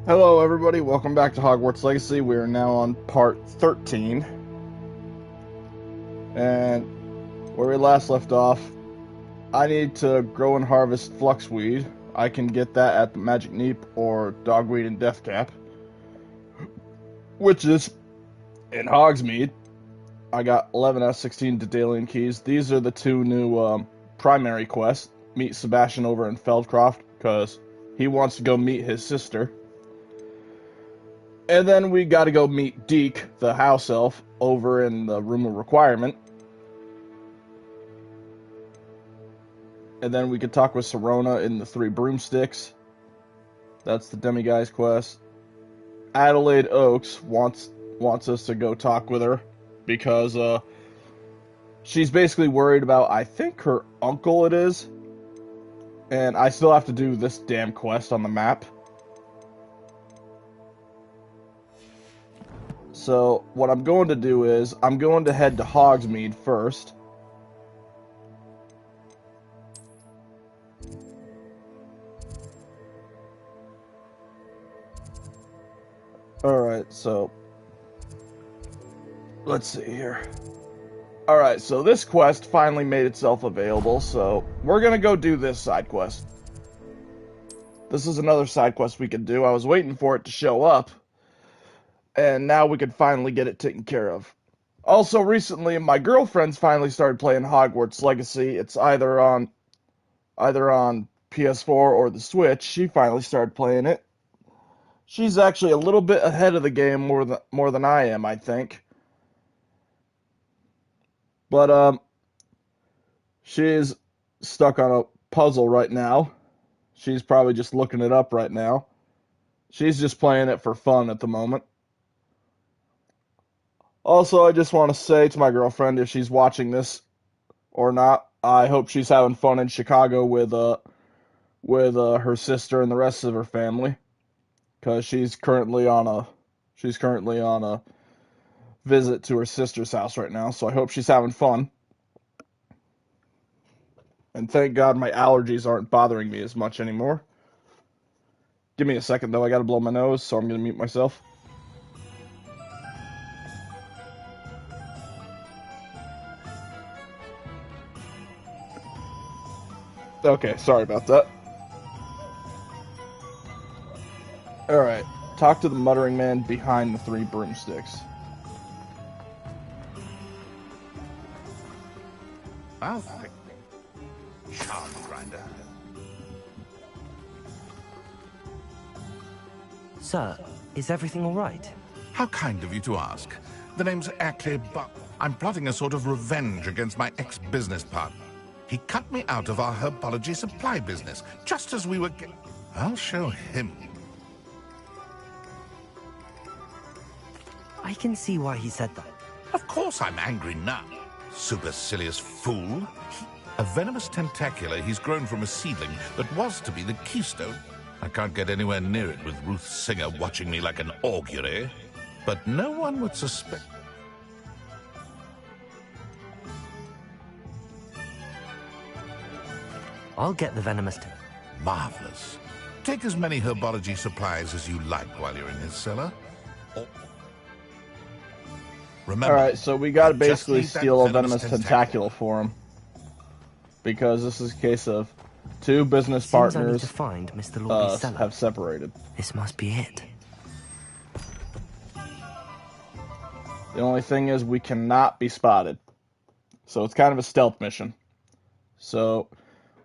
Hello, everybody. Welcome back to Hogwarts Legacy. We are now on part 13. And where we last left off, I need to grow and harvest fluxweed. I can get that at the Magic Neep or Dogweed and Deathcap, which is in Hogsmeade. I got 11 out of 16 Daedalian keys. These are the two new primary quests. Meet Sebastian over in Feldcroft, because he wants to go meet his sister. And then we gotta go meet Deke, the house elf, over in the Room of Requirement. And then we could talk with Sirona in the Three Broomsticks. That's the Demiguise quest. Adelaide Oaks wants us to go talk with her because she's basically worried about, I think, her uncle it is. And I still have to do this damn quest on the map. So what I'm going to do is I'm going to head to Hogsmeade first. Alright, so let's see here. Alright, so this quest finally made itself available, so we're gonna go do this side quest. This is another side quest we could do. I was waiting for it to show up, and now we could finally get it taken care of. Also, recently, my girlfriend's finally started playing Hogwarts Legacy. It's either on PS4 or the Switch. She finally started playing it. She's actually a little bit ahead of the game more than I am, I think. But she's stuck on a puzzle right now. She's probably just looking it up right now. She's just playing it for fun at the moment. Also, I just want to say to my girlfriend, if she's watching this or not, I hope she's having fun in Chicago with her sister and the rest of her family, because she's currently on a visit to her sister's house right now. So I hope she's having fun. And thank God my allergies aren't bothering me as much anymore. Give me a second though. I gotta blow my nose, so I'm gonna mute myself. Okay, sorry about that. Alright, talk to the muttering man behind the Three Broomsticks. I'll think. Charm grinder. Sir, is everything all right? How kind of you to ask. The name's Ackley, but I'm plotting a sort of revenge against my ex-business partner. He cut me out of our herbology supply business, just as we were I'll show him. I can see why he said that. Of course I'm angry now. Supercilious fool. A venomous tentacula he's grown from a seedling that was to be the keystone. I can't get anywhere near it with Ruth Singer watching me like an augury. But no one would suspect. I'll get the venomous Marvelous. Take as many herbology supplies as you like while you're in his cellar. Remember, Alright, so we gotta basically need that steal a venomous venomous tentacula for him. Because this is a case of two business Seems I need partners to find Mr. Lawley's cellar. have separated. This must be it. The only thing is we cannot be spotted. So it's kind of a stealth mission. So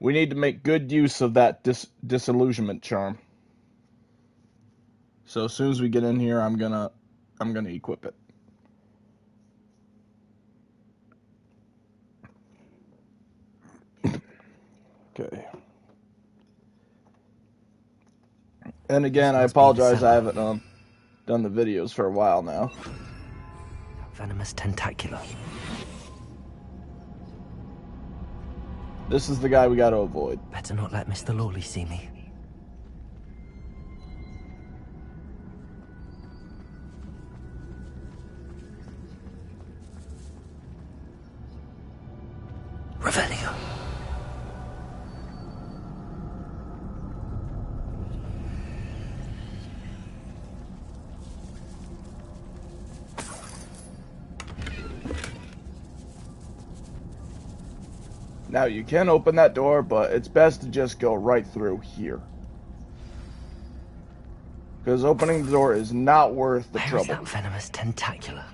we need to make good use of that disillusionment charm. So as soon as we get in here, I'm gonna equip it. Okay. And again, I apologize, I haven't done the videos for a while now. Venomous tentacula. This is the guy we gotta avoid. Better not let Mr. Lawley see me. Revelio. Now you can open that door, but it's best to just go right through here. Because opening the door is not worth the Where trouble. is that venomous tentacular?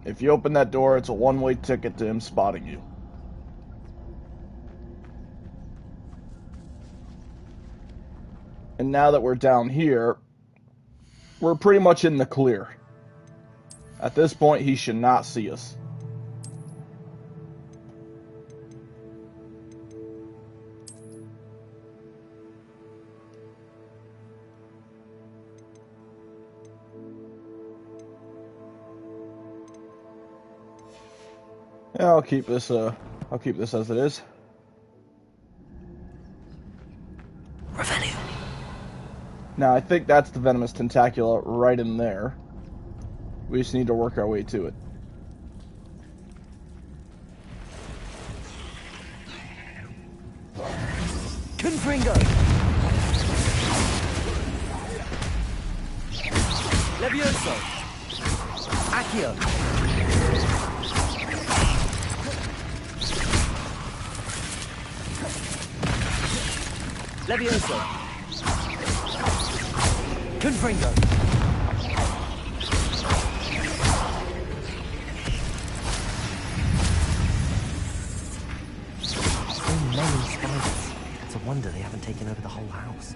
If you open that door, it's a one-way ticket to him spotting you. And now that we're down here, we're pretty much in the clear. At this point, he should not see us. Yeah, I'll keep this as it is. Revelio. Now, I think that's the venomous tentacula right in there. We just need to work our way to it. Confringo. Levioso. Accio. Levioso. Confringo. So many spiders. It's a wonder they haven't taken over the whole house.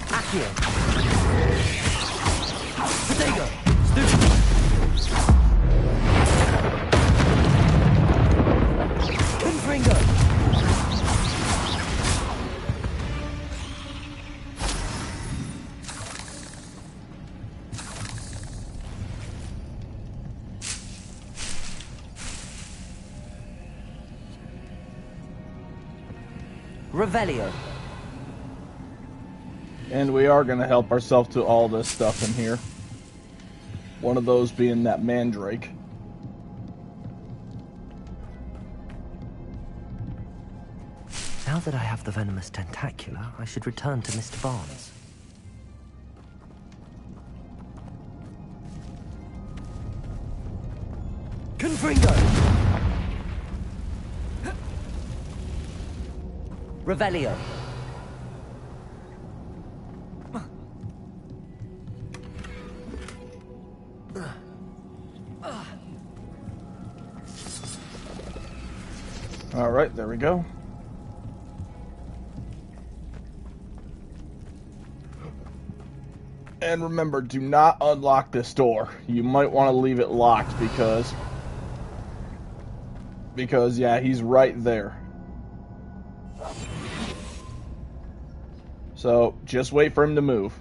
Accio. Potato. Stupid. Confringo. Revelio. And we are going to help ourselves to all this stuff in here. One of those being that mandrake. Now that I have the venomous tentacula, I should return to Mr. Barnes. Confringo! Revelio. Alright, there we go. And remember, do not unlock this door. You might want to leave it locked because yeah, he's right there. So, just wait for him to move.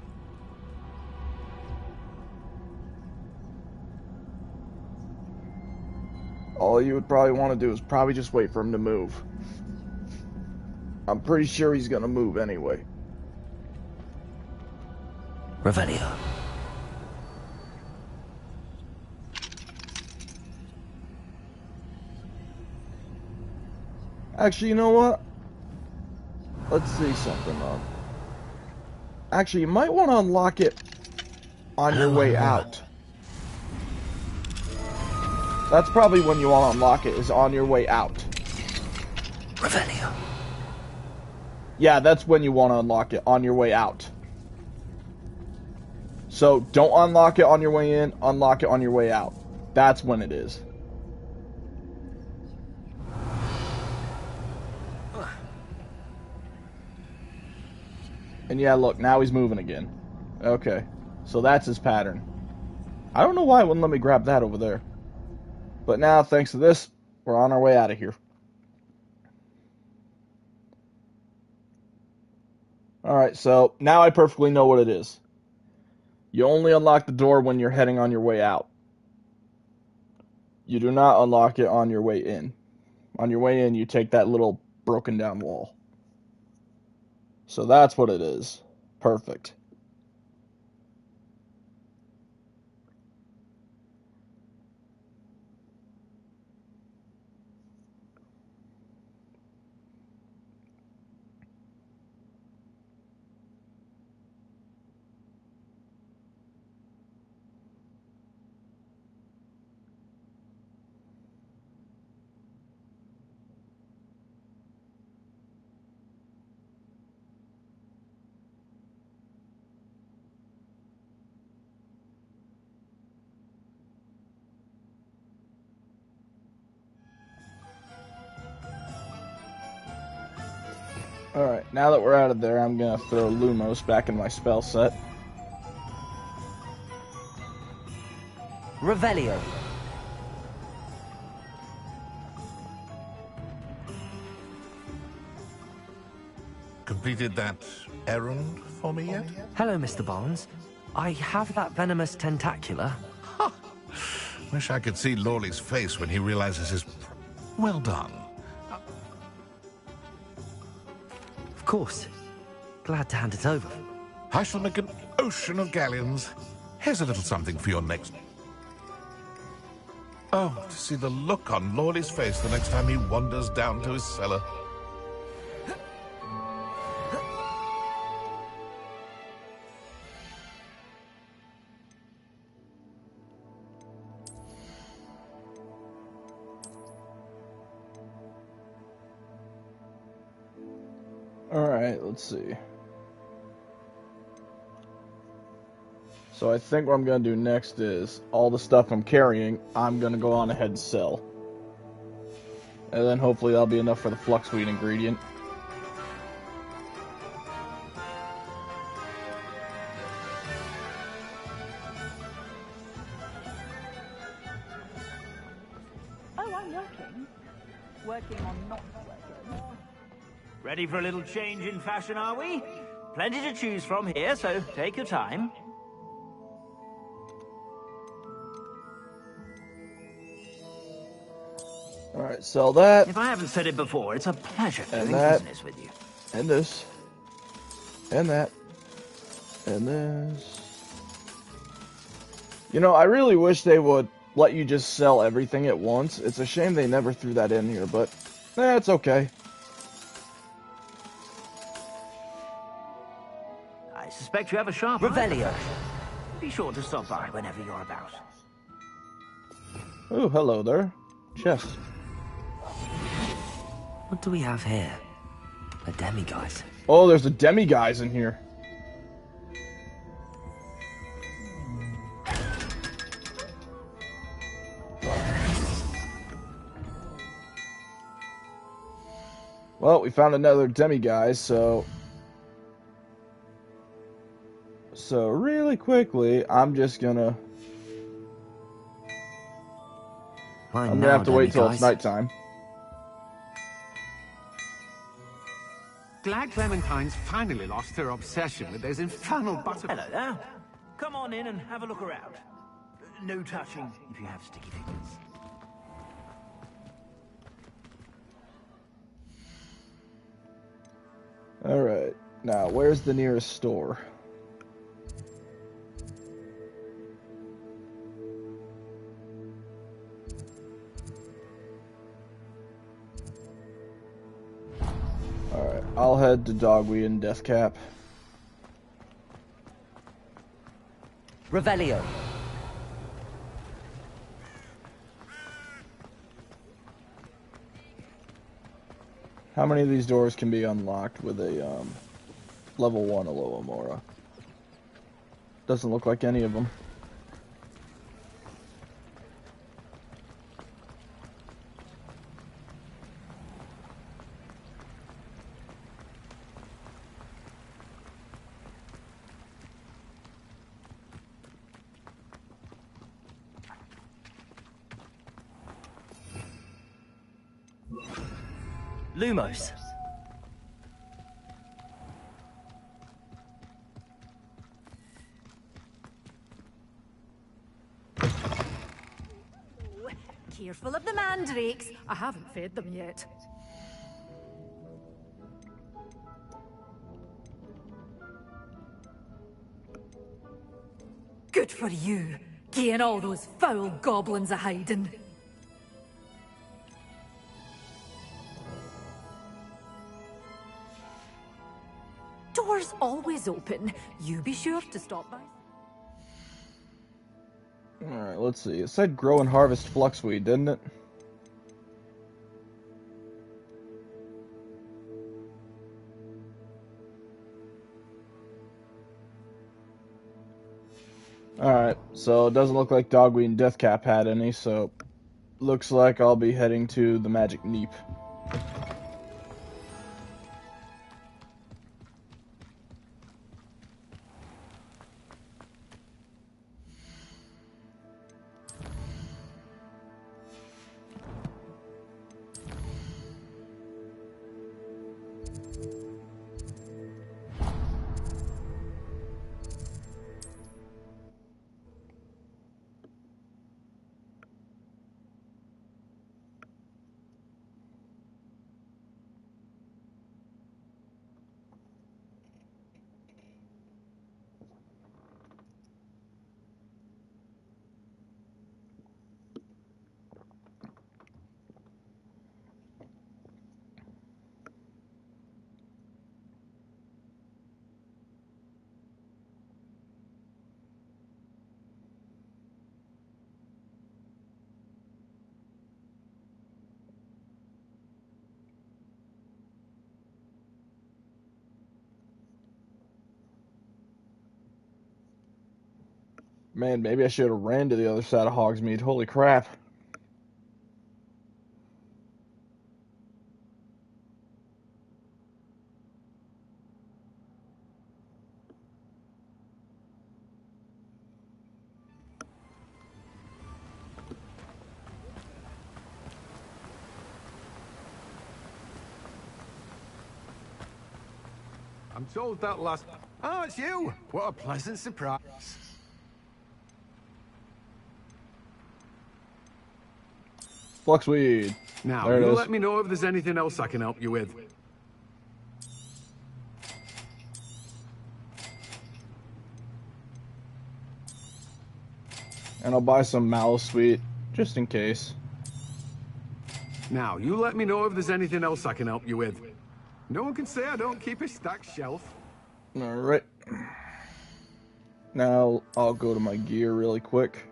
All you would probably want to do is probably just wait for him to move. I'm pretty sure he's gonna move anyway. Revelio. Actually, you know what? Let's see something. Actually, you might want to unlock it on your way out. That's probably when you want to unlock it, is on your way out. Revelio. Yeah, that's when you want to unlock it, on your way out. So, don't unlock it on your way in, unlock it on your way out. That's when it is. And yeah, look, now he's moving again. Okay, so that's his pattern. I don't know why it wouldn't let me grab that over there. But now, thanks to this, we're on our way out of here. Alright, so now I perfectly know what it is. You only unlock the door when you're heading on your way out. You do not unlock it on your way in. On your way in, you take that little broken down wall. So that's what it is. Perfect. Alright, now that we're out of there, I'm gonna throw Lumos back in my spell set. Revelio. Completed that errand for me yet? Hello, Mr. Barnes. I have that venomous tentacula. Wish I could see Lawley's face when he realizes his... Well done. Of course. Glad to hand it over. I shall make an ocean of galleons. Here's a little something for your next... Oh, to see the look on Lawley's face the next time he wanders down to his cellar. Alright, let's see. So I think what I'm going to do next is, all the stuff I'm carrying, I'm going to go on ahead and sell. And then hopefully that'll be enough for the fluxweed ingredient. Oh, I'm working. Working on not working. Ready for a little change in fashion, are we? Plenty to choose from here, so take your time. Alright, sell that. If I haven't said it before, it's a pleasure And doing that. business with you. And this. And that. And this. You know, I really wish they would let you just sell everything at once. It's a shame they never threw that in here, but it's okay. I suspect you have a sharp Revelio. eye. Be sure to stop by whenever you're about. Oh, hello there. Chest. What do we have here? A demiguise. Oh, there's a demiguise in here. Well, we found another demiguise, so really quickly, I'm just gonna... I'm gonna have to wait till it's nighttime. Glad Clementine's finally lost her obsession with those infernal butterflies. Hello there. Come on in and have a look around. No touching if you have sticky fingers. Alright, now where's the nearest store? Alright, I'll head to Dogweed and Deathcap. Revelio. How many of these doors can be unlocked with a level 1 Alohomora? Doesn't look like any of them. Lumos. Careful of the mandrakes. I haven't fed them yet. Good for you, getting all those foul goblins a hiding. Doors always open. You be sure to stop by. Alright, let's see. It said grow and harvest fluxweed, didn't it? Alright, so it doesn't look like Dogweed and Deathcap had any, so looks like I'll be heading to the Magic Neep. Man, maybe I should have ran to the other side of Hogsmeade. Holy crap. I'm told that last... Oh, it's you! What a pleasant surprise. Fluxweed. Now, There it you is. let me know if there's anything else I can help you with. And I'll buy some Mallow Sweet, just in case. Now, you let me know if there's anything else I can help you with. No one can say I don't keep a stacked shelf. Alright. Now, I'll go to my gear really quick.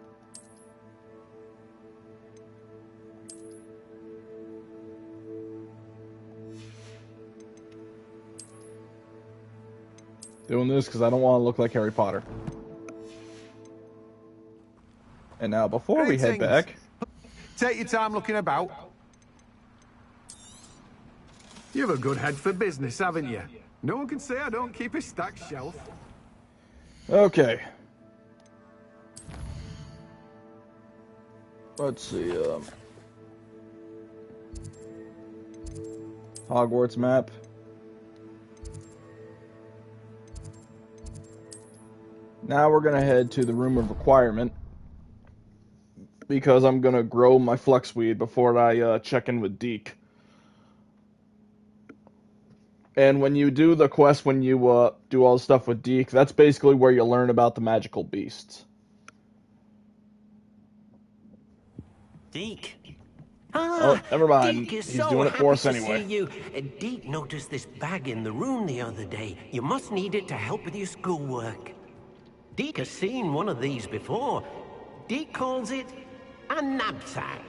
Doing this because I don't want to look like Harry Potter. And now, before we head back... Take your time looking about. You have a good head for business, haven't you? No one can say I don't keep a stacked shelf. Okay. Let's see, Hogwarts map. Now we're gonna head to the Room of Requirement, because I'm gonna grow my Fluxweed before I check in with Deke. And when you do the quest, when you do all the stuff with Deke, that's basically where you learn about the magical beasts. Deke. Oh, never mind. Deke is He's so doing it for us happy to anyway. see you. Deke noticed this bag in the room the other day. You must need it to help with your schoolwork. Deke has seen one of these before. Deke calls it a knapsack.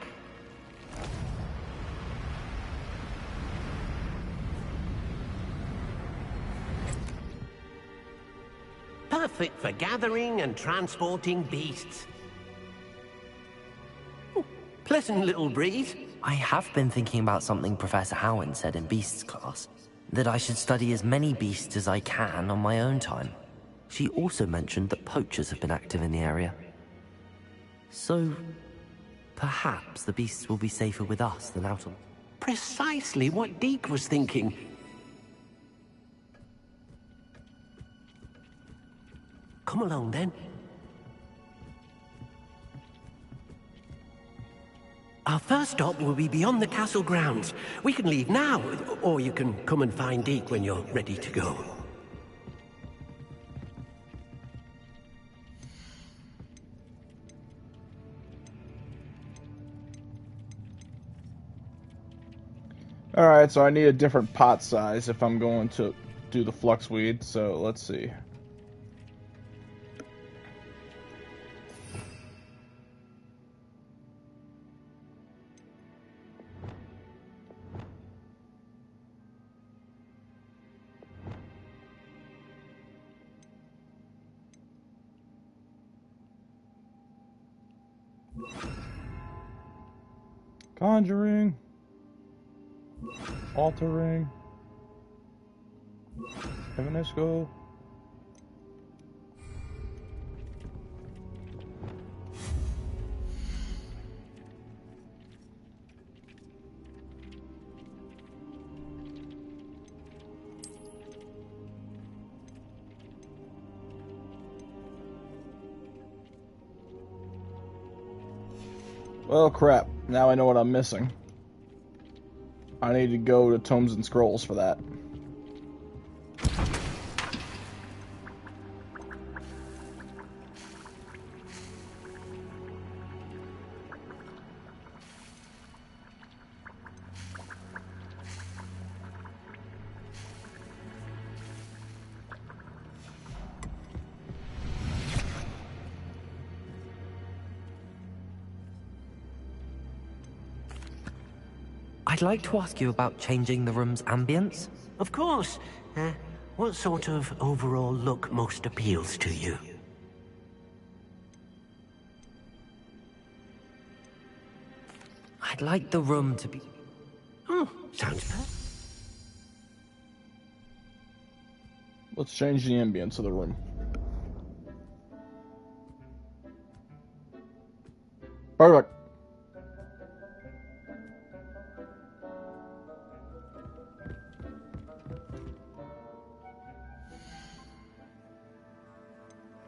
Perfect for gathering and transporting beasts. Ooh, pleasant little breeze. I have been thinking about something Professor Howin said in Beasts class. That I should study as many beasts as I can on my own time. She also mentioned that poachers have been active in the area. So, perhaps the beasts will be safer with us than out on... Precisely what Deke was thinking. Come along, then. Our first stop will be beyond the castle grounds. We can leave now, or you can come and find Deke when you're ready to go. Alright, so I need a different pot size if I'm going to do the Fluxweed, so let's see. Conjuring. Altering. Evanesco. Well, crap. Now I know what I'm missing. I need to go to Tomes and Scrolls for that. I'd like to ask you about changing the room's ambience. Of course. What sort of overall look most appeals to you? I'd like the room to be... Sounds perfect. Let's change the ambience of the room. Perfect.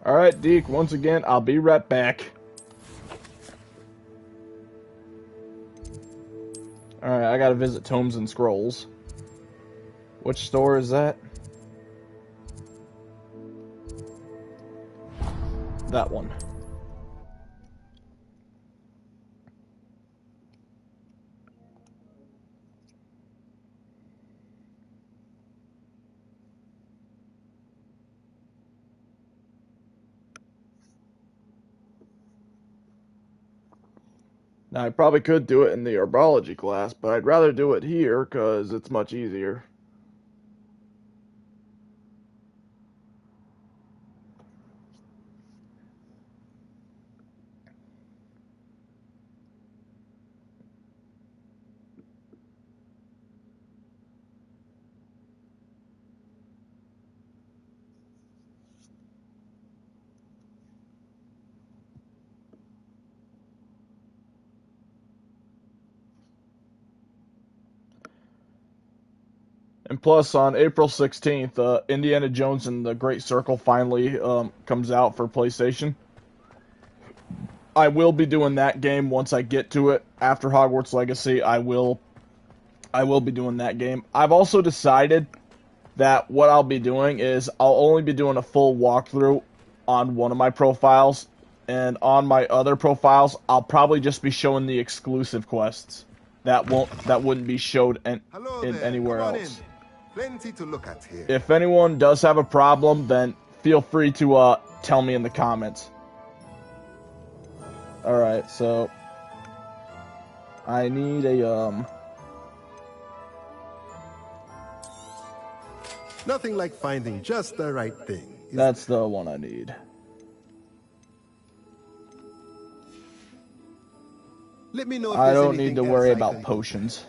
Alright, Deke, once again, I'll be right back. Alright, I gotta visit Tomes and Scrolls. Which store is that? That one. Now, I probably could do it in the herbology class, but I'd rather do it here because it's much easier. And plus, on April 16th, Indiana Jones and the Great Circle finally comes out for PlayStation. I will be doing that game once I get to it. After Hogwarts Legacy, I will be doing that game. I've also decided that what I'll be doing is I'll only be doing a full walkthrough on one of my profiles, and on my other profiles, I'll probably just be showing the exclusive quests that wouldn't be showed in anywhere else. Plenty to look at here. If anyone does have a problem, then feel free to tell me in the comments. Alright, so I need a Nothing like finding just the right thing. That's the one I need. Let me know if I there's don't need to anything worry else I about can do. potions.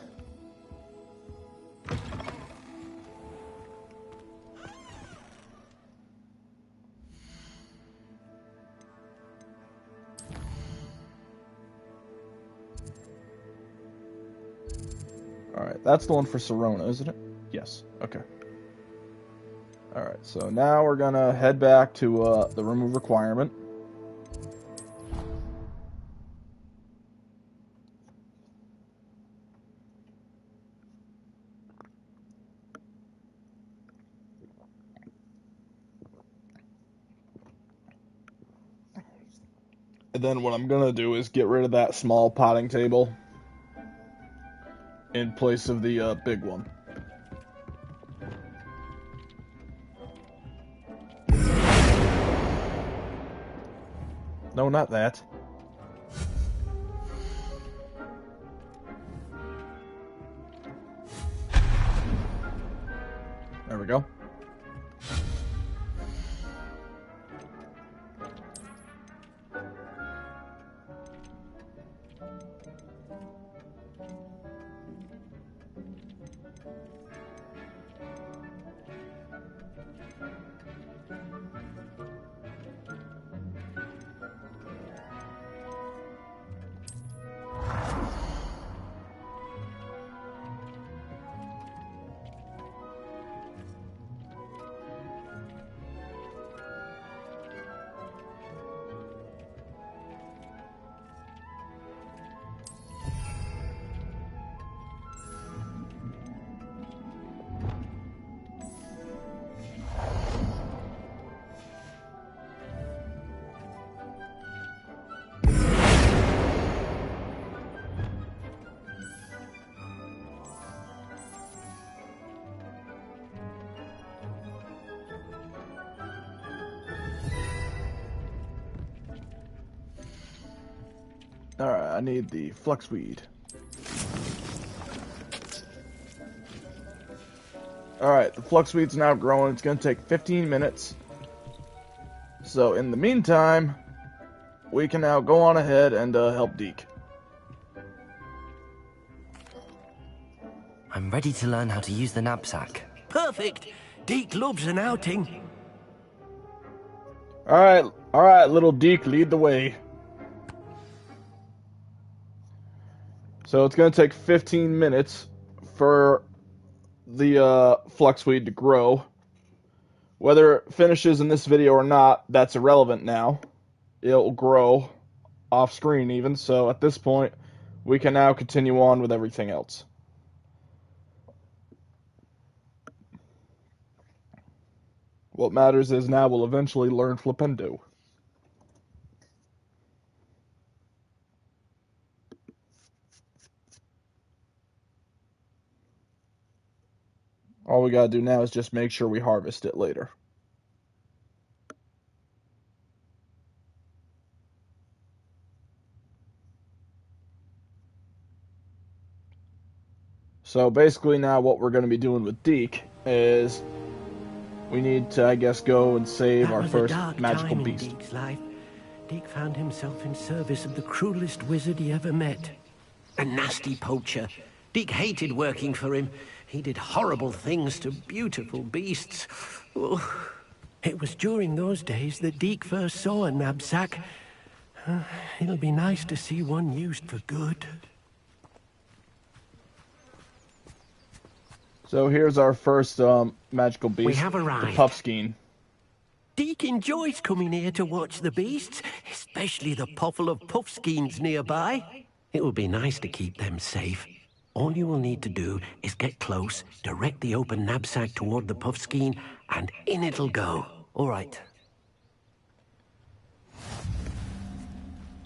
Alright, that's the one for Sirona, isn't it? Yes, okay. Alright, so now we're gonna head back to the room of requirement. And then what I'm gonna do is get rid of that small potting table in place of the big one. No, not that. There we go. Alright, I need the fluxweed. Alright, the fluxweed's now growing. It's going to take 15 minutes. So, in the meantime, we can now go on ahead and help Deke. I'm ready to learn how to use the knapsack. Perfect. Deke loves an outing. Alright, little Deke, lead the way. So it's going to take 15 minutes for the fluxweed to grow. Whether it finishes in this video or not, that's irrelevant now. It'll grow off screen even, so at this point, we can now continue on with everything else. What matters is now we'll eventually learn Flipendo. All we gotta do now is just make sure we harvest it later. So basically now what we're going to be doing with Deke is we need to, I guess, go and save our first magical beast. In Deke's life. Deke found himself in service of the cruelest wizard he ever met. A nasty poacher. Deke hated working for him. He did horrible things to beautiful beasts. Oh, it was during those days that Deke first saw a knapsack. It'll be nice to see one used for good. So here's our first magical beast, We have arrived. the Puffskein. Deke enjoys coming here to watch the beasts, especially the puffle of puffskeins nearby. It will be nice to keep them safe. All you will need to do is get close, direct the open knapsack toward the puffskein, and in it'll go. All right.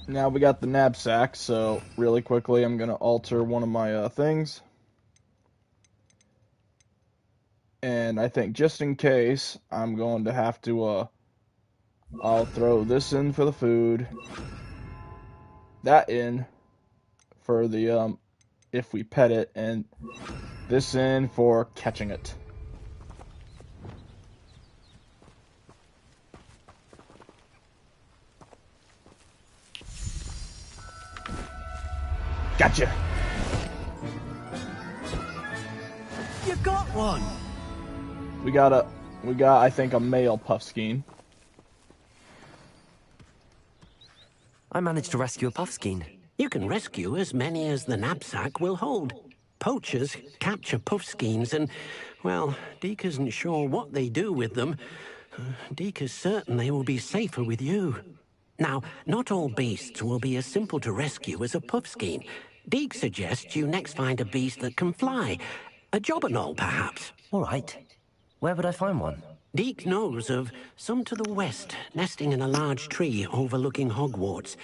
Now we got the knapsack, so really quickly I'm going to alter one of my things. And I think just in case, I'm going to have to, I'll throw this in for the food. That in for the, if we pet it, and this in for catching it. Gotcha! You got one! We got, I think, a male Puffskein. I managed to rescue a Puffskein. You can rescue as many as the knapsack will hold. Poachers capture puffskeins and, well, Deke isn't sure what they do with them. Deke is certain they will be safer with you. Now, not all beasts will be as simple to rescue as a puffskein. Deke suggests you next find a beast that can fly. A jobberknoll, perhaps. All right. Where would I find one? Deke knows of some to the west, nesting in a large tree overlooking Hogwarts.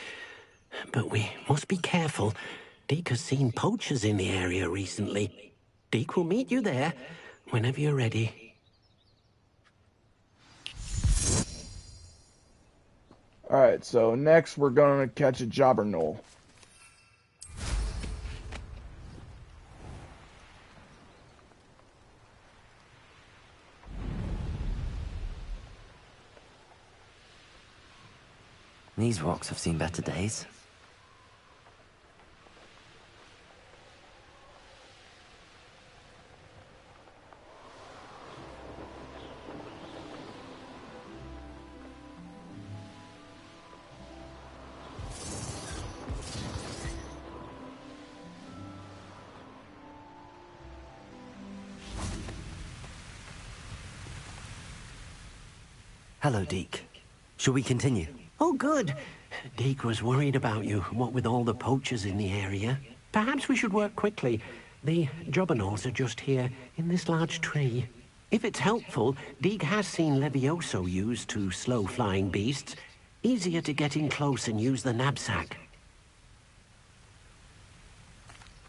But we must be careful. Deke has seen poachers in the area recently. Deke will meet you there whenever you're ready. Alright, so next we're going to catch a jobberknoll. These rocks have seen better days. Hello, Deke. Shall we continue? Oh, good. Deke was worried about you, what with all the poachers in the area. Perhaps we should work quickly. The jobberknolls are just here, in this large tree. If it's helpful, Deke has seen Levioso used to slow flying beasts. Easier to get in close and use the knapsack.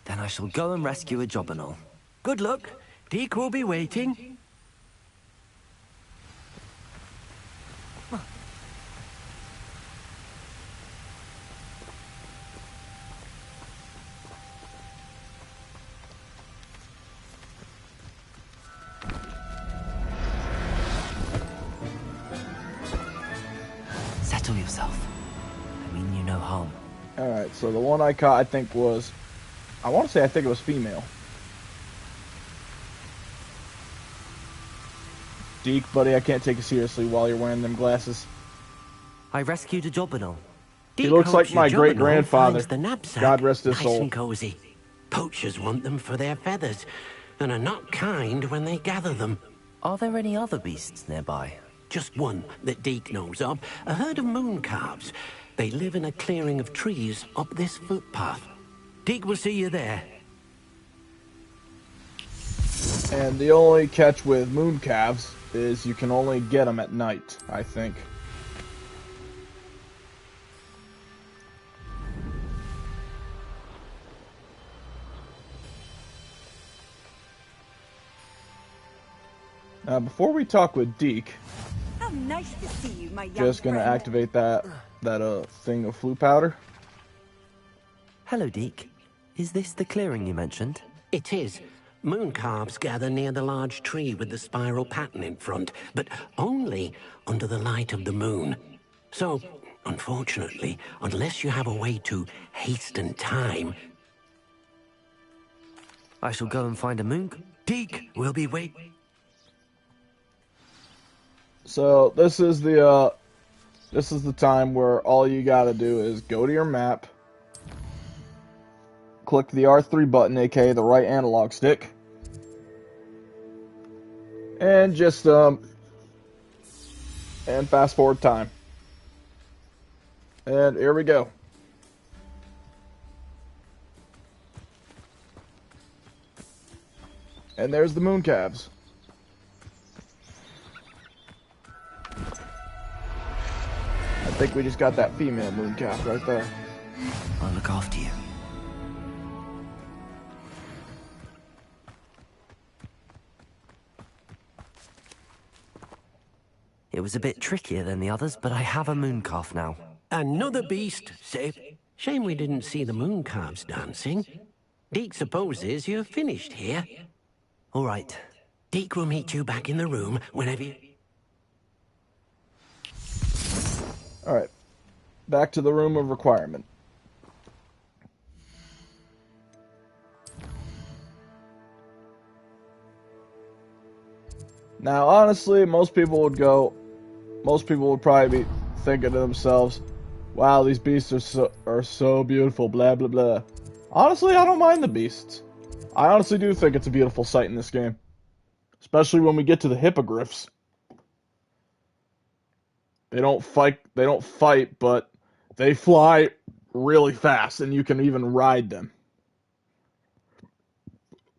Then I shall go and rescue a jobberknoll. Good luck. Deke will be waiting. Settle yourself. I mean you no harm. Alright, so the one I caught, I think it was female. Deke, buddy, I can't take you seriously while you're wearing them glasses. I rescued a Jobberknoll. He looks like my great-grandfather. God rest his nice soul. and cozy. Poachers want them for their feathers, and are not kind when they gather them. Are there any other beasts nearby? Just one that Deke knows of, a herd of moon calves. They live in a clearing of trees up this footpath. Deke will see you there. And the only catch with moon calves is you can only get them at night, I think. Now, before we talk with Deke, How nice to see you, my young just gonna friend. activate that thing of flu powder. Hello, Deke. Is this the clearing you mentioned? It is. Moon calves gather near the large tree with the spiral pattern in front, but only under the light of the moon. So, unfortunately, unless you have a way to hasten time... I shall go and find a moon. Deke will be waiting. So this is the time where all you gotta do is go to your map, click the R3 button, aka the right analog stick, and just and fast forward time. And here we go. And there's the moon calves. I think we just got that female moon calf right there. I'll look after you. It was a bit trickier than the others, but I have a moon calf now. Another beast safe. Shame we didn't see the moon calves dancing. Deke supposes you're finished here. All right. Deke will meet you back in the room whenever you... Alright. Back to the room of requirement. Now, honestly, most people would probably be thinking to themselves, wow, these beasts are so beautiful, blah, blah, blah. Honestly, I don't mind the beasts. I honestly do think it's a beautiful sight in this game. Especially when we get to the hippogriffs. They don't fight, but they fly really fast, and you can even ride them.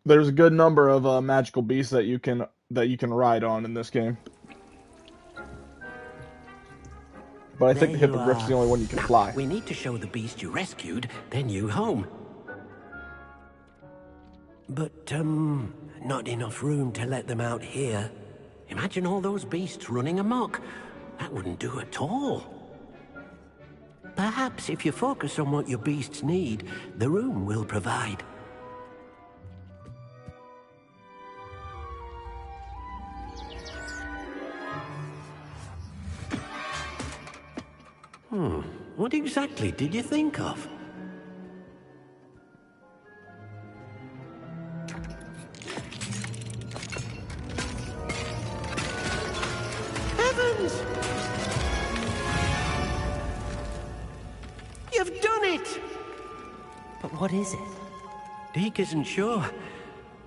There's a good number of magical beasts that you can ride on in this game. But I think the hippogriff's the only one you can fly. We need to show the beast you rescued their new home. But, not enough room to let them out here. Imagine all those beasts running amok. That wouldn't do at all. Perhaps if you focus on what your beasts need, the room will provide. What exactly did you think of? Heavens! You've done it! But what is it? Deke isn't sure.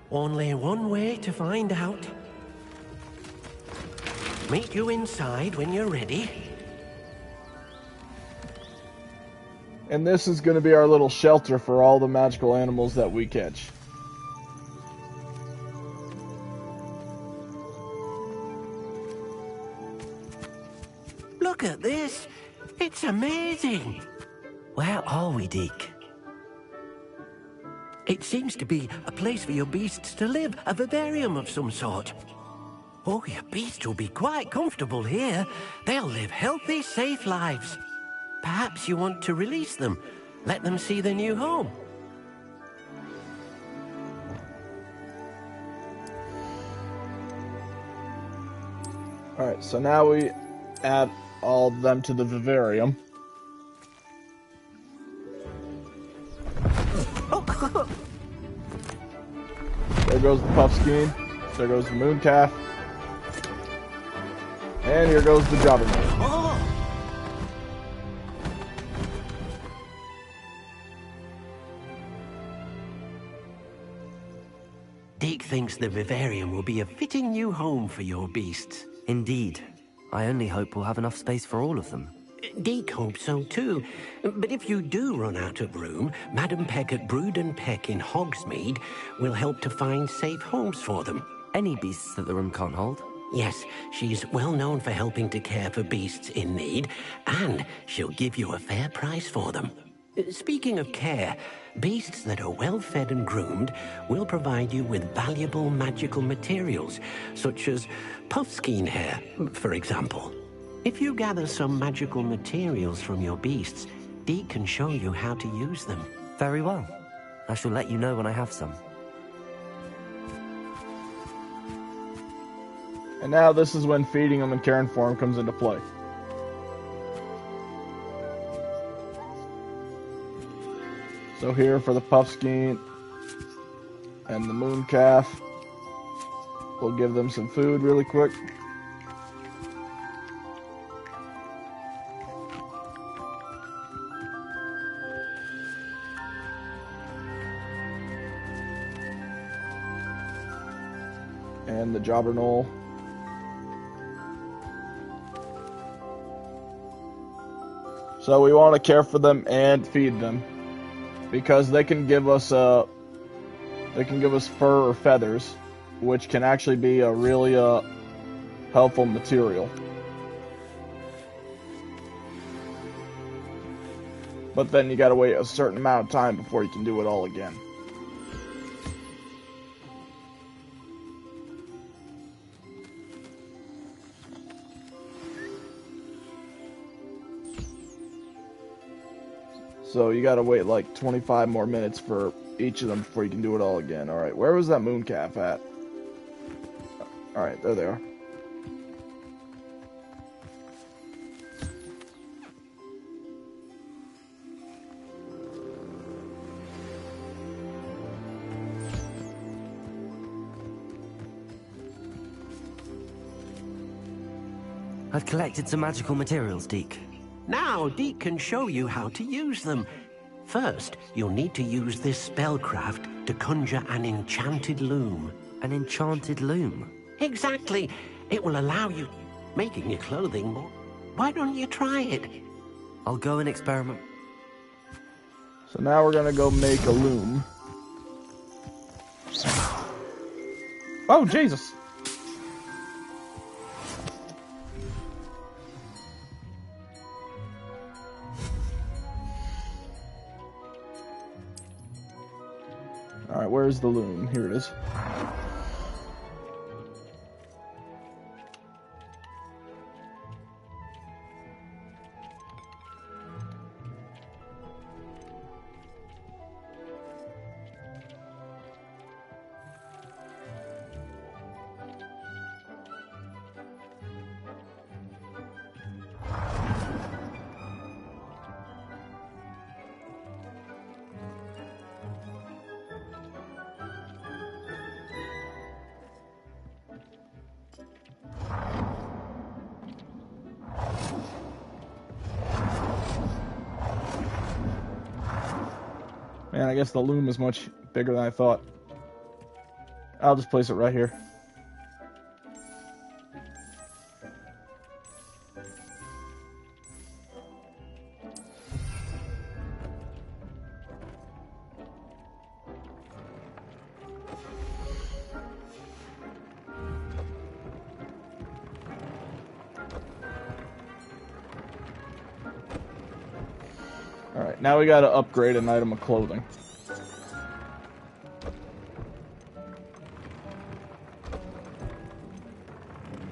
Only one way to find out. Meet you inside when you're ready. And this is going to be our little shelter for all the magical animals that we catch. Look at this! It's amazing! Where are we, Deke? It seems to be a place for your beasts to live, a vivarium of some sort. Oh, your beasts will be quite comfortable here. They'll live healthy, safe lives. Perhaps you want to release them. Let them see their new home. Alright, so now we add all of them to the vivarium. There goes the puffskein. There goes the moon calf. And here goes the jobberknoll. Deke thinks the vivarium will be a fitting new home for your beasts. Indeed. I only hope we'll have enough space for all of them. Deke hopes so too. But if you do run out of room, Madam Peck at Brood and Peck in Hogsmeade will help to find safe homes for them. Any beasts that the room can't hold? Yes, she's well known for helping to care for beasts in need, and she'll give you a fair price for them. Speaking of care, beasts that are well fed and groomed will provide you with valuable magical materials, such as puffskein hair, for example. If you gather some magical materials from your beasts, Deke can show you how to use them. Very well. I shall let you know when I have some. And now this is when feeding them in caring for them comes into play. So here for the puffskein and the moon calf, we'll give them some food really quick. And the jobberknoll. So we want to care for them and feed them, because they can give us fur or feathers, which can actually be a really helpful material. But then you gotta wait a certain amount of time before you can do it all again. So you gotta wait like 25 more minutes for each of them before you can do it all again. Alright, where was that moon calf at? Alright, there they are. I've collected some magical materials, Deke. Now, Deke can show you how to use them. First, you'll need to use this spellcraft to conjure an enchanted loom. An enchanted loom? Exactly. It will allow you making your clothing more. Why don't you try it? I'll go and experiment. So now we're gonna go make a loom. Oh, Jesus! Alright, where's the loom? Here it is. Man, I guess the loom is much bigger than I thought. I'll just place it right here. Alright, now we gotta upgrade an item of clothing.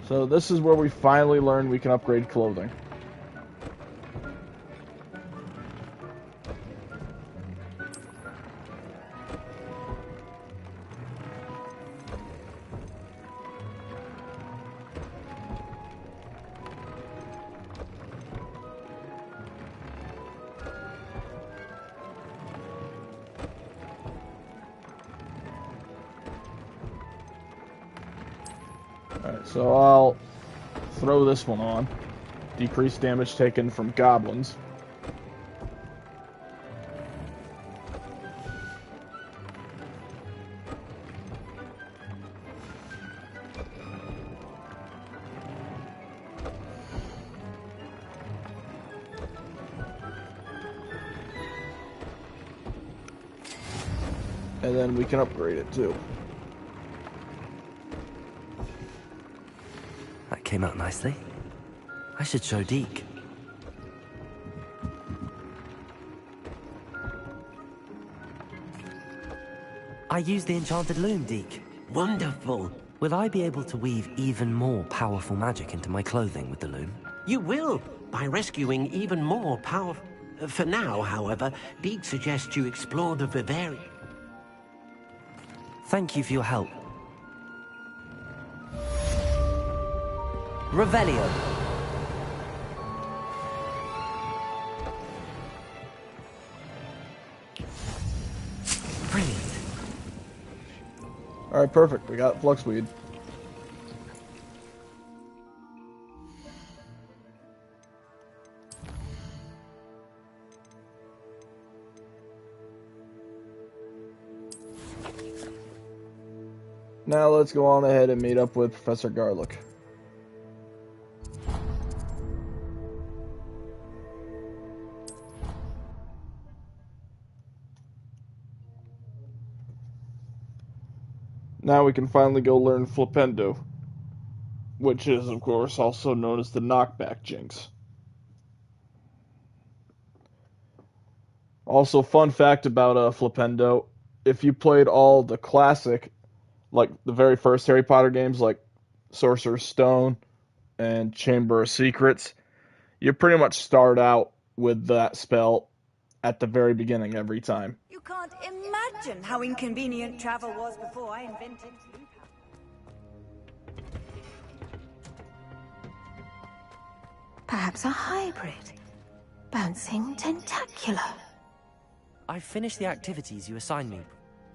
So this is where we finally learn we can upgrade clothing. Alright, so I'll throw this one on. Decrease damage taken from goblins. And then we can upgrade it too. That came out nicely. I should show Deke. I used the enchanted loom, Deke. Wonderful. Will I be able to weave even more powerful magic into my clothing with the loom? You will, by rescuing even more power. For now, however, Deke suggests you explore the vivarium. Thank you for your help. Revelio. Brilliant. Alright, perfect. We got Fluxweed. Now let's go on ahead and meet up with Professor Garlick. Now we can finally go learn Flipendo, which is, of course, also known as the knockback jinx. Also, fun fact about Flipendo, if you played all the classic, like the very first Harry Potter games, like Sorcerer's Stone and Chamber of Secrets, you pretty much start out with that spell at the very beginning every time. You can't imagine how inconvenient travel was before I invented sleep. Perhaps a hybrid. Bouncing tentacular. I finished the activities you assigned me.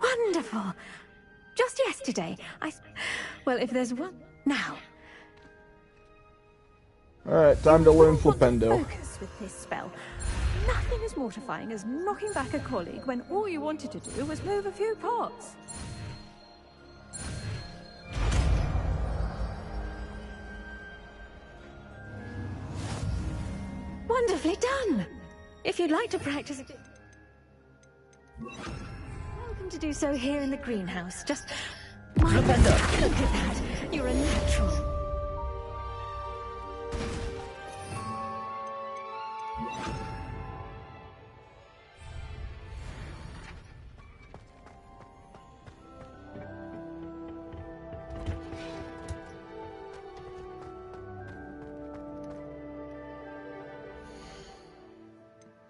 Wonderful. Just yesterday, well, if there's one... Now. Alright, time to learn Flipendo. Focus with this spell. Nothing as mortifying as knocking back a colleague when all you wanted to do was move a few pots. Wonderfully done. If you'd like to practice it... Welcome to do so here in the greenhouse. Just... Flipendo! Look at that. You're a natural.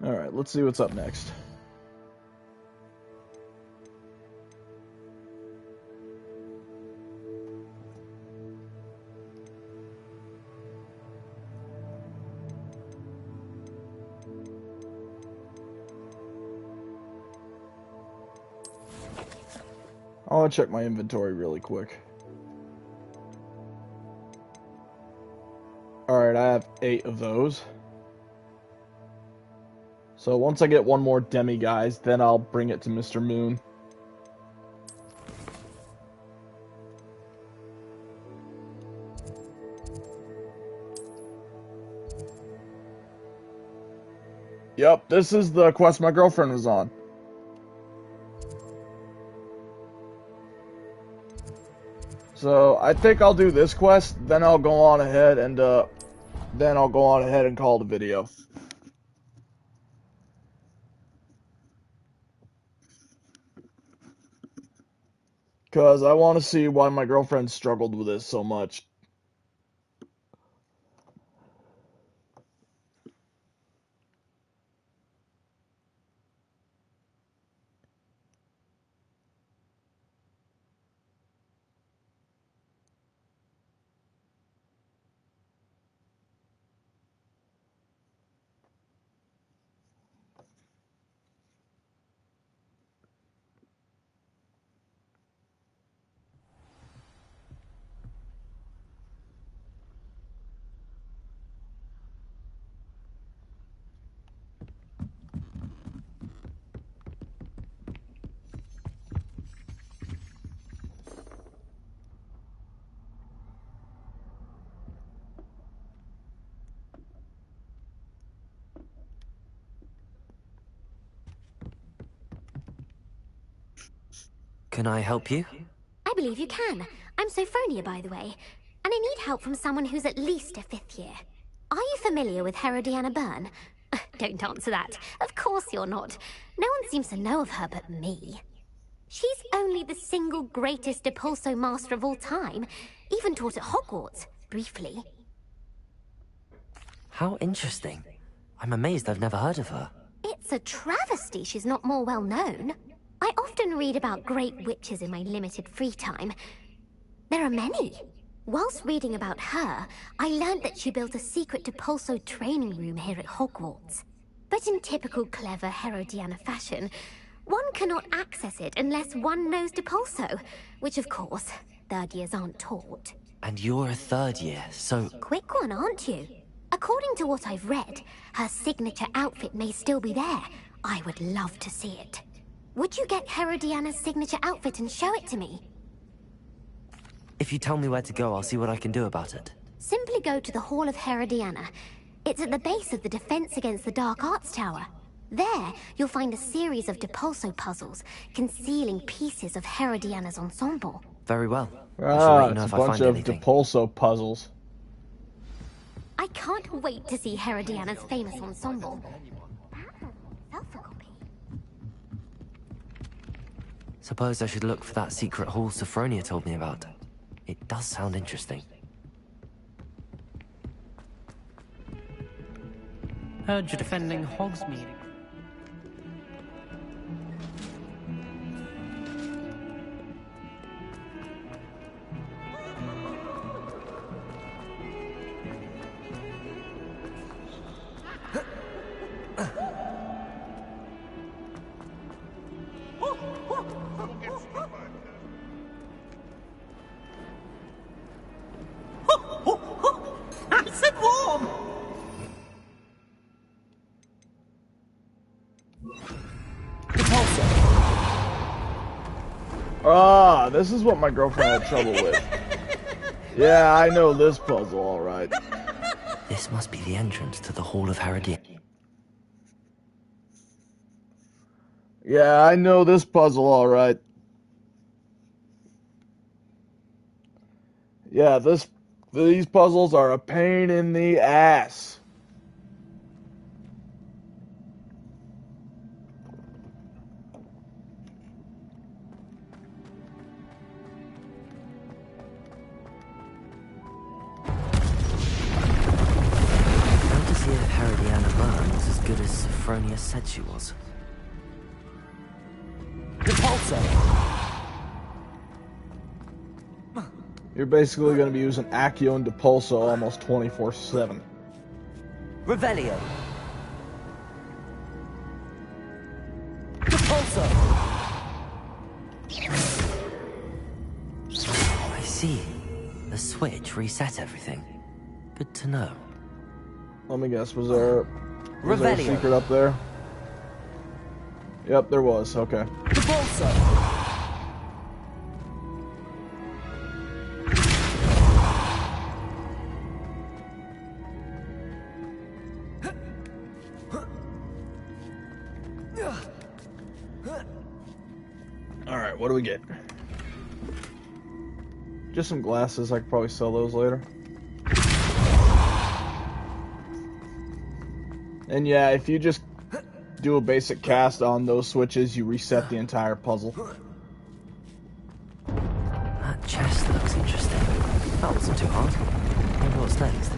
Alright, let's see what's up next. I want to check my inventory really quick. Alright, I have 8 of those. So once I get one more Demiguise, then I'll bring it to Mr. Moon. Yep, this is the quest my girlfriend was on. So I think I'll do this quest, then I'll go on ahead and call the video. Because I want to see why my girlfriend struggled with this so much. Can I help you? I believe you can. I'm Sophronia, by the way, and I need help from someone who's at least a 5th year. Are you familiar with Herodiana Byrne? Don't answer that. Of course you're not. No one seems to know of her but me. She's only the single greatest Depulso master of all time. Even taught at Hogwarts, briefly. How interesting. I'm amazed I've never heard of her. It's a travesty she's not more well known. I often read about great witches in my limited free time. There are many. Whilst reading about her, I learned that she built a secret Depulso training room here at Hogwarts. But in typical clever Herodiana fashion, one cannot access it unless one knows Depulso, which of course, 3rd years aren't taught. And you're a 3rd year, so... Quick one, aren't you? According to what I've read, her signature outfit may still be there. I would love to see it. Would you get Herodiana's signature outfit and show it to me? If you tell me where to go, I'll see what I can do about it. Simply go to the Hall of Herodiana. It's at the base of the Defense Against the Dark Arts Tower. There, you'll find a series of Depulso puzzles, concealing pieces of Herodiana's ensemble. Very well. I'll let you know It's if a I bunch find of anything. Depulso puzzles. I can't wait to see Herodiana's famous ensemble. Suppose I should look for that secret hall Sophronia told me about. It does sound interesting. Heard you're defending Hogsmeade. Nice and warm! Ah, this is what my girlfriend had trouble with. Yeah, I know this puzzle, alright. This must be the entrance to the Hall of Herodiana. Yeah, I know this puzzle, alright. Yeah, these puzzles are a pain in the ass. How to see if Herodiana Byrne was as good as Sophronia said she was. You're basically going to be using Accio and Depulso almost 24/7. Revelio. Depulso. I see. The switch reset everything. Good to know. Let me guess, was there a secret up there? Yep, there was. Okay. Depulso. Alright, what do we get? Just some glasses. I could probably sell those later. And yeah, if you just do a basic cast on those switches, you reset the entire puzzle. That chest looks interesting. That wasn't too hard. Wonder what's next.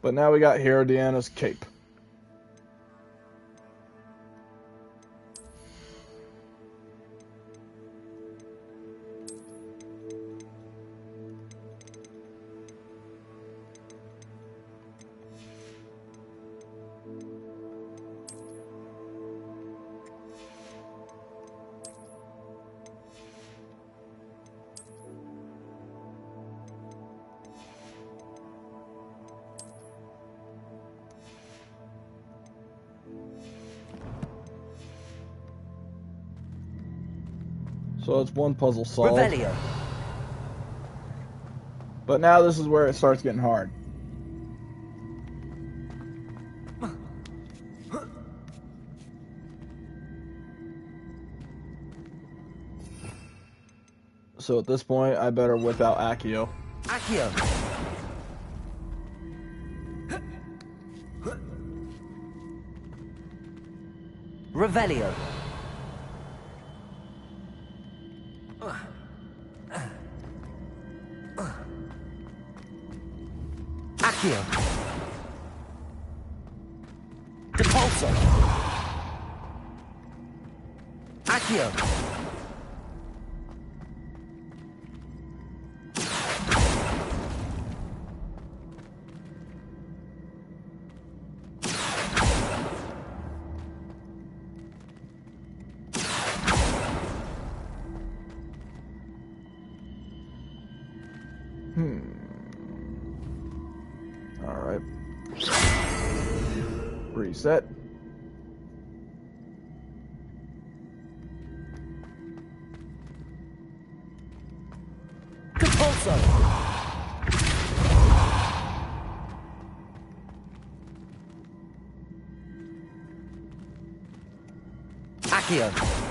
But now we got Herodiana's cape. So it's one puzzle solved. Revelio. But now this is where it starts getting hard. So at this point, I better whip out Accio. Accio! Revelio! Accio! Depulso! Accio! Alright. Reset. Depulso! Accio!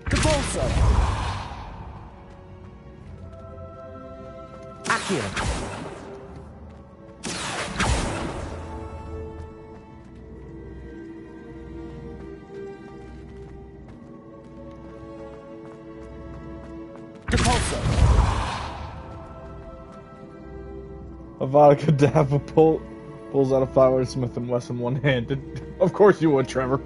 Depulso! Accio! Depulso! Avada Kedavra pulls out a Fowler Smith & Wesson one-handed. Of course you would, Trevor.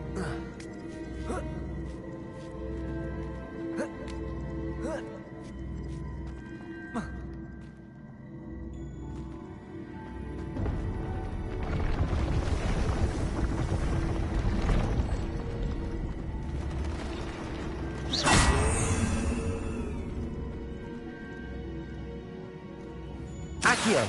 Accio!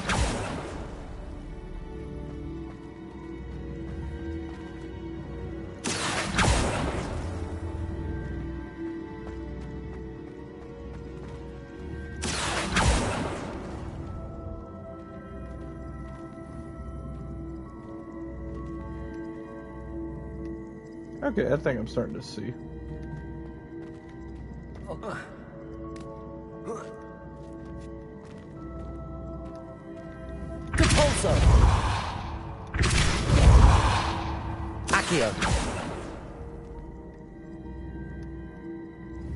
Okay, I think I'm starting to see. Depulso! Accio!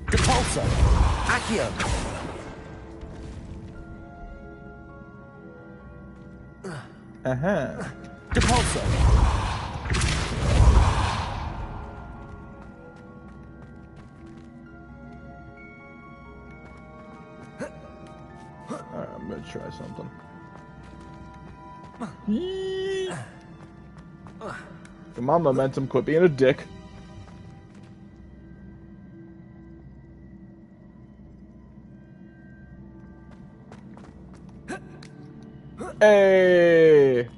Depulso! Accio! Uh-huh. Depulso! Alright, I'm gonna try something. Come on, Momentum, quit being a dick. Hey!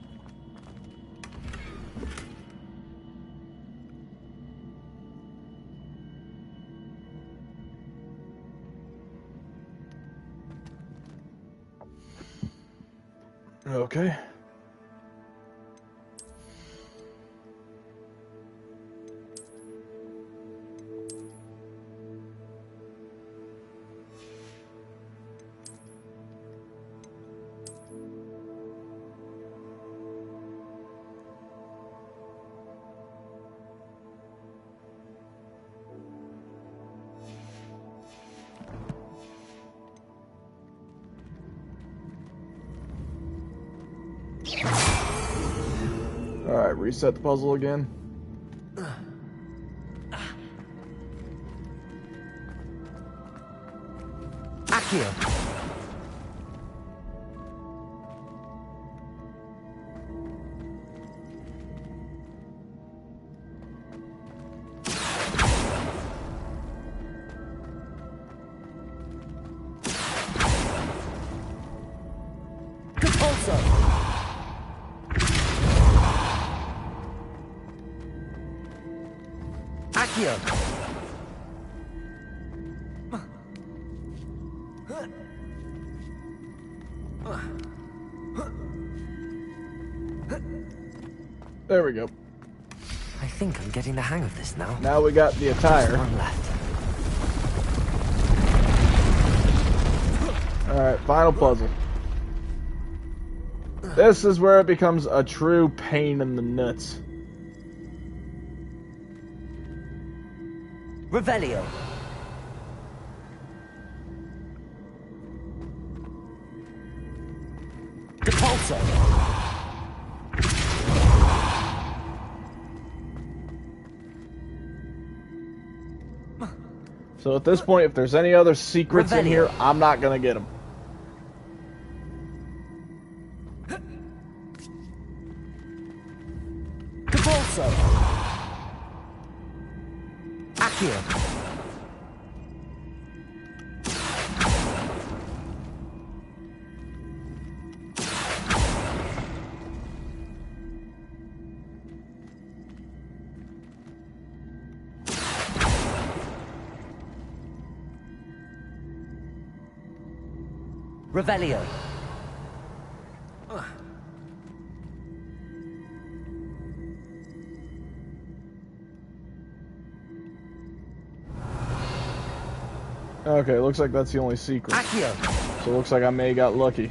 Okay. Alright, reset the puzzle again. Accio! Accio. There we go. I think I'm getting the hang of this now. Now we got the attire. Just one left. Alright, final puzzle. This is where it becomes a true pain in the nuts. Revelio. Depulso. So at this point, if there's any other secrets in here, I'm not gonna get them. Depulso. Accio. Revelio. Okay, looks like that's the only secret. Accio. So it looks like I may have got lucky.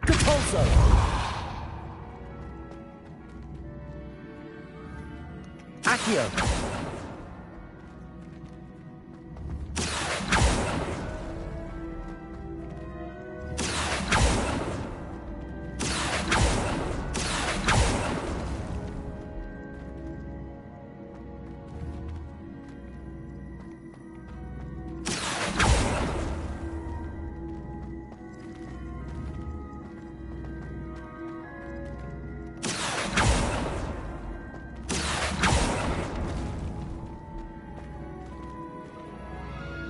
Depulso. Accio.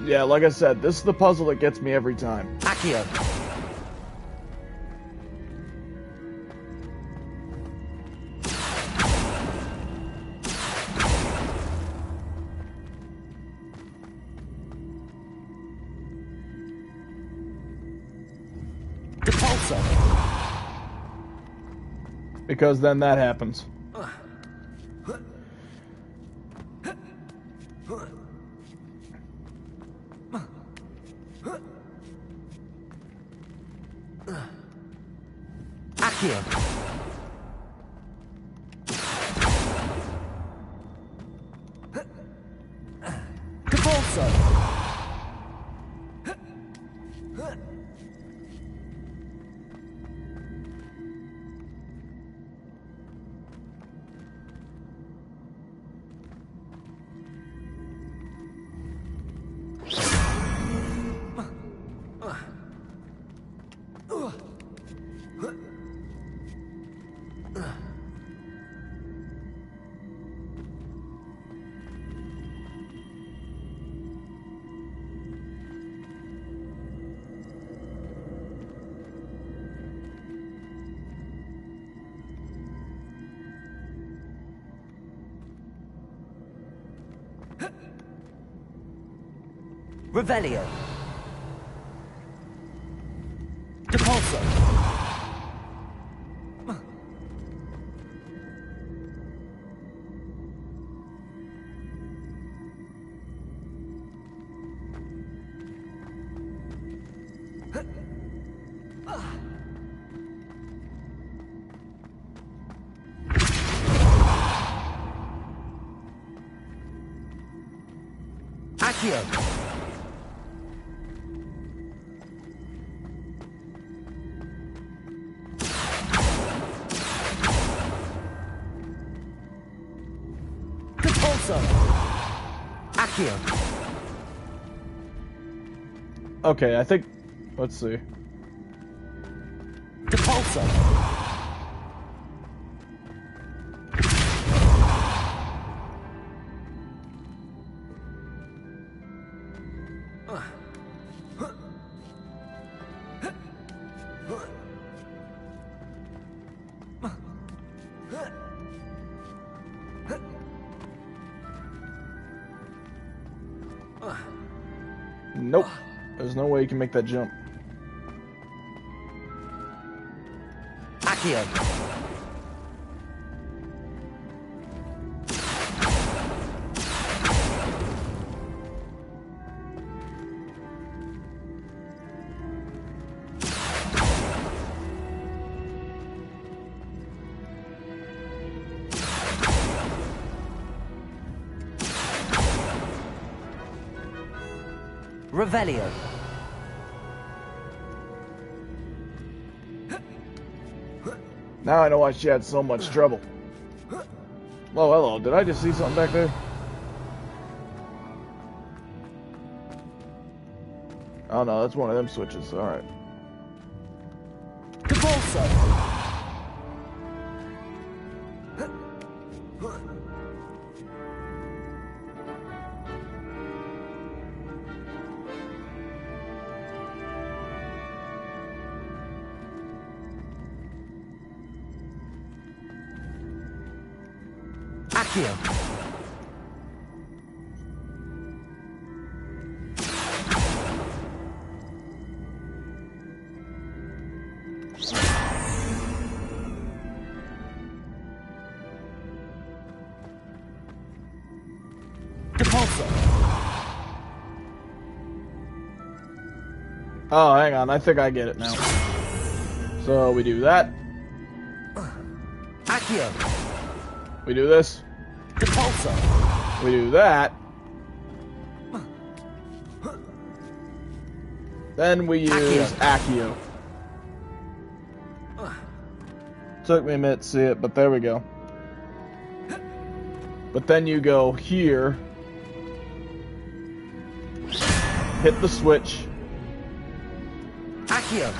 Yeah, like I said, this is the puzzle that gets me every time. Accio. Depulso. Because then that happens. Accio. Depulso. Revelio. Depulso. Accio. Depulso! Accio! Okay, I think... Let's see. Depulso! Nope. There's no way you can make that jump. Accio! Revelio. Now I know why she had so much trouble. Oh, hello. Did I just see something back there? Oh no, that's one of them switches. Alright. Depulso! Accio! Depulso! Oh, hang on. I think I get it now. So we do that. Accio! We do this. Depulso! We do that. Then we use Accio. Took me a minute to see it, but there we go. But then you go here, hit the switch. Accio!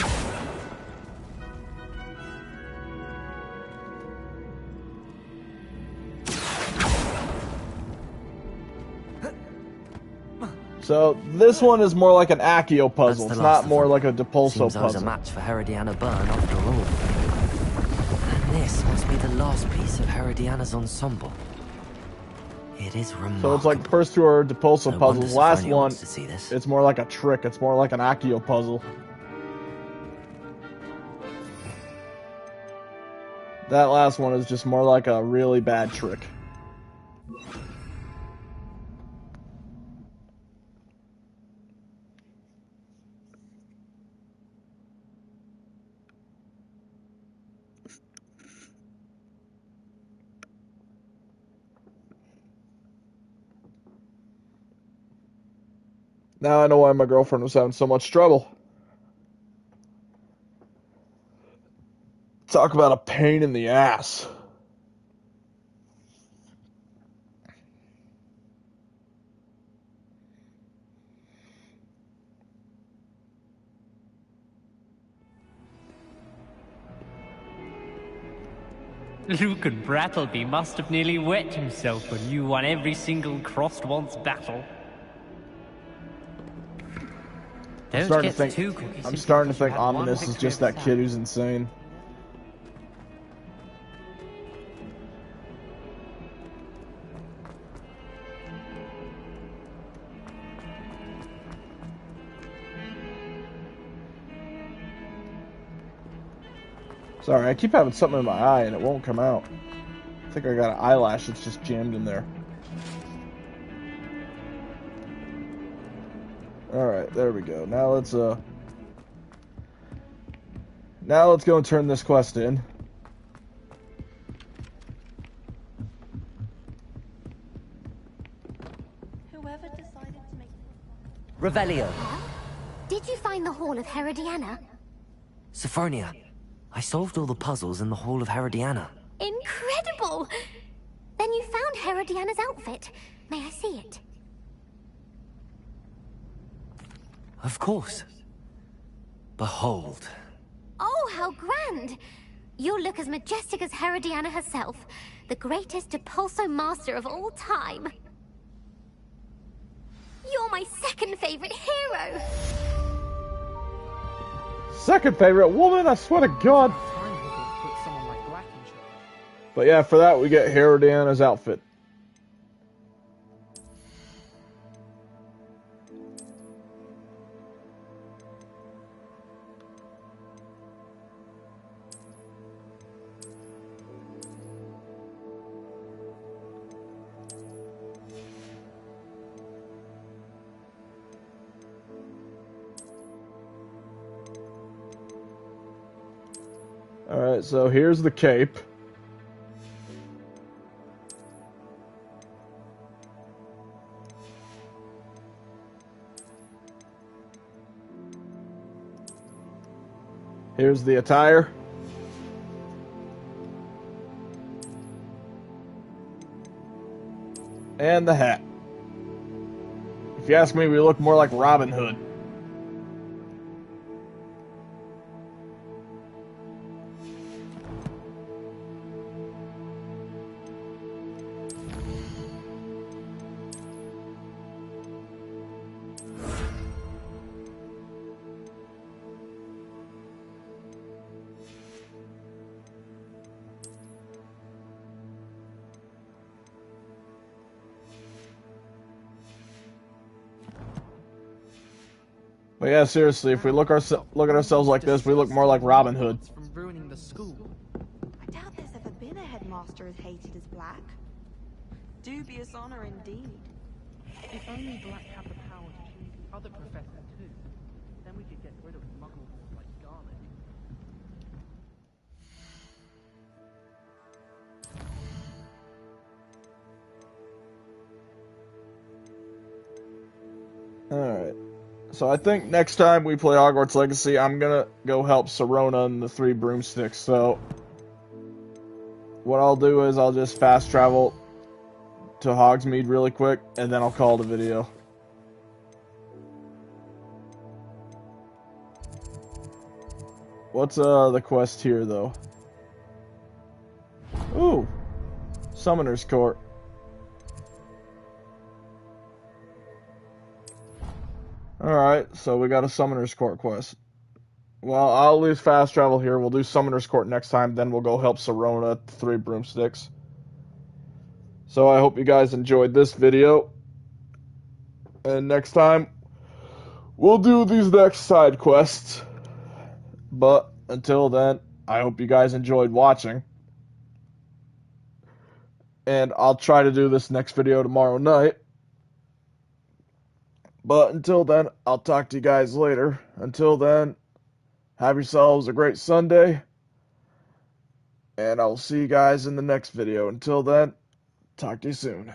So this one is more like an Accio puzzle. It's not more like a Depulso Seems I was a puzzle. match for Herodiana Byrne after all. And this must be the last piece of Herodiana's ensemble. It is remarkable. So it's like the first two are Depulso No puzzles. wonder Last Sophronia one, wants to see this. it's more like a trick. It's more like an Accio puzzle. That last one is just more like a really bad trick. Now I know why my girlfriend was having so much trouble. Talk about a pain in the ass. Luke and Brattleby must have nearly wet himself when you won every single crossed once battle. I'm starting to think Ominous is just that kid who's insane. Sorry, I keep having something in my eye and it won't come out. I think I got an eyelash that's just jammed in there. Alright, there we go. Now let's go and turn this quest in. Whoever decided to make Revelio. Did you find the Hall of Herodiana? Sophronia. I solved all the puzzles in the Hall of Herodiana. Incredible! Then you found Herodiana's outfit. May I see it? Of course. Behold. Oh, how grand! You'll look as majestic as Herodiana herself, the greatest Depulso master of all time. You're my second favorite hero! Second favorite woman, I swear to God. But yeah, for that we get Herodiana's outfit. Alright, so here's the cape. Here's the attire. And the hat. If you ask me, we look more like Robin Hood. But yeah, seriously, if we look at ourselves like this, we look more like Robin Hood. From ruining the school. I doubt there's ever been a headmaster as hated as Black. Dubious honor indeed. If only Black had the power to choose the other professor too, then we could get rid of muggles like Garlic. Alright. So I think next time we play Hogwarts Legacy, I'm gonna go help Sirona and the three broomsticks. So what I'll do is I'll just fast travel to Hogsmeade really quick, and then I'll call the video. What's the quest here though? Ooh, Summoner's Court. Alright, so we got a Summoner's Court quest. Well, I'll lose fast travel here. We'll do Summoner's Court next time, then we'll go help Sirona at the three broomsticks. So I hope you guys enjoyed this video. And next time, we'll do these next side quests. But until then, I hope you guys enjoyed watching. And I'll try to do this next video tomorrow night. But until then, I'll talk to you guys later. Until then, have yourselves a great Sunday. And I'll see you guys in the next video. Until then, talk to you soon.